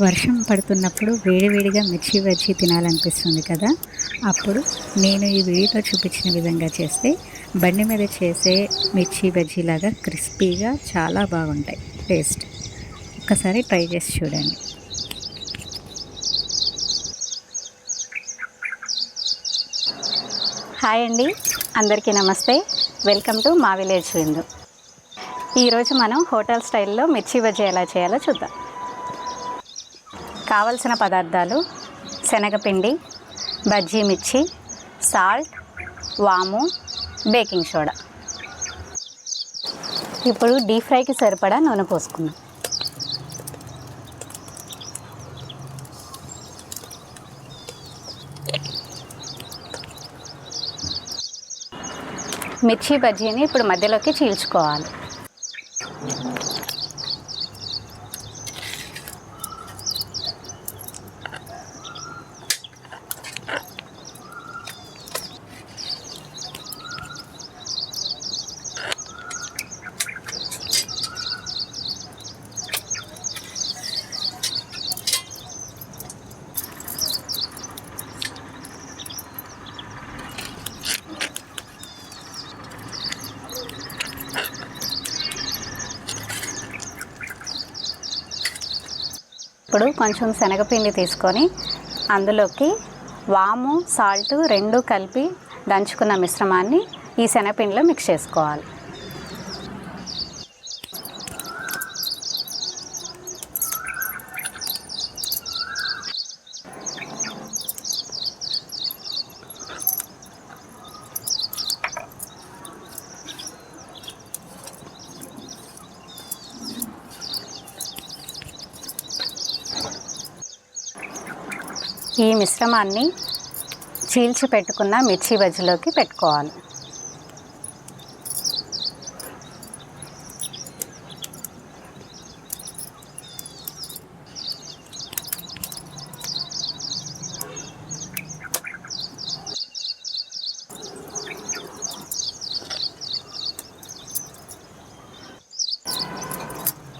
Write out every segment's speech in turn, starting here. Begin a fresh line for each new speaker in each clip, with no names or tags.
వర్షం పడుతున్నప్పుడు వేడివేడిగా మిర్చి బజ్జీ తినాలనిపిస్తుంది కదా! అప్పుడు నేను ఈ వీడియోలో చూపించిన విధంగా చేస్తే బండి మీద చేసే మిర్చి బజ్జీలాగా క్రిస్పీగా చాలా బాగుంటాయి టేస్ట్. ఒక్కసారి ట్రై చేసి చూడండి. హాయ్ అండి, అందరికీ నమస్తే. వెల్కమ్ టు మా విలేజ్ విందు. ఈరోజు మనం హోటల్ స్టైల్లో మిర్చి బజ్జీ ఎలా చేయాలో చూద్దాం. కావలసిన పదార్థాలు: శనగపిండి, బజ్జీ మిర్చి, సాల్ట్, వాము, బేకింగ్ సోడా. ఇప్పుడు డీప్ ఫ్రైకి సరిపడా నూనె పోసుకుందాం. మిర్చి బజ్జీని ఇప్పుడు మధ్యలోకి చీల్చుకోవాలి. ఇప్పుడు కొంచెం శనగపిండి తీసుకొని అందులోకి వాము, సాల్ట్ రెండు కలిపి దంచుకున్న మిశ్రమాన్ని ఈ శనగపిండిలో మిక్స్ చేసుకోవాలి. ఈ మిశ్రమాన్ని చీల్చి పెట్టుకున్న మిర్చి బజ్జీలోకి పెట్టుకోవాలి.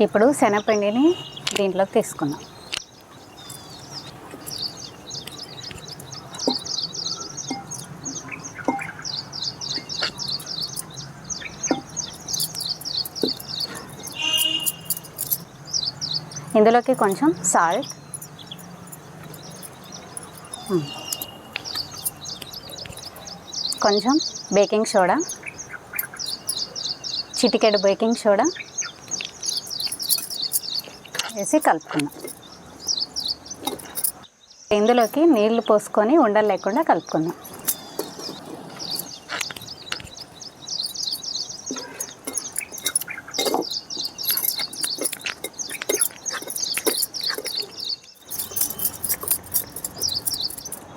ఇప్పుడు శనగపిండిని దీంట్లోకి తీసుకున్నాం. ఇందులోకి కొంచెం సాల్ట్, కొంచెం బేకింగ్ సోడా, చిటికెడు బేకింగ్ సోడా వేసి కలుపుకుందాం. ఇందులోకి నీళ్లు పోసుకొని ఉండలు లేకుండా కలుపుకుందాం.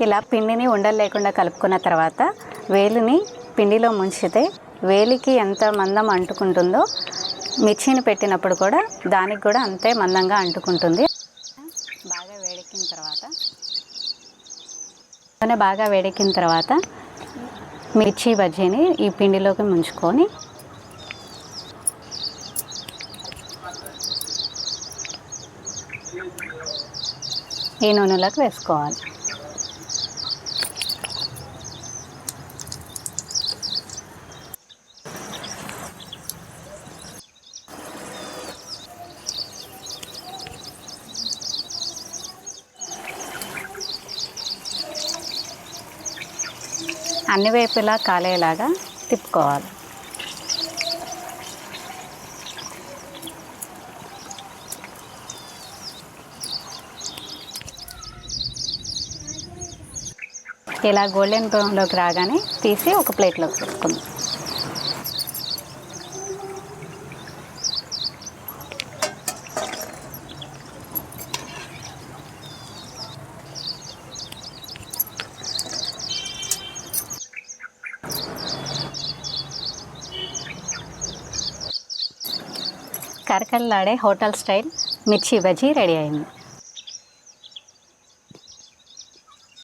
ఇలా పిండిని ఉండలు లేకుండా కలుపుకున్న తర్వాత వేలిని పిండిలో ముంచితే వేలికి ఎంత మందం అంటుకుంటుందో మిర్చిని పెట్టినప్పుడు కూడా దానికి కూడా అంతే మందంగా అంటుకుంటుంది. బాగా వేడెక్కిన తర్వాత మిర్చి బజ్జీని ఈ పిండిలోకి ముంచుకొని ఈ నూనెలోకి వేసుకోవాలి. అన్ని వైపులా కాలేలాగా తిప్పుకోవాలి. ఇలా గోల్డెన్ బ్రౌన్లోకి రాగానే తీసి ఒక ప్లేట్లోకి పెట్టుకుందాం. కరకరలాడే హోటల్ స్టైల్ మిర్చి బజ్జీ రెడీ అయింది.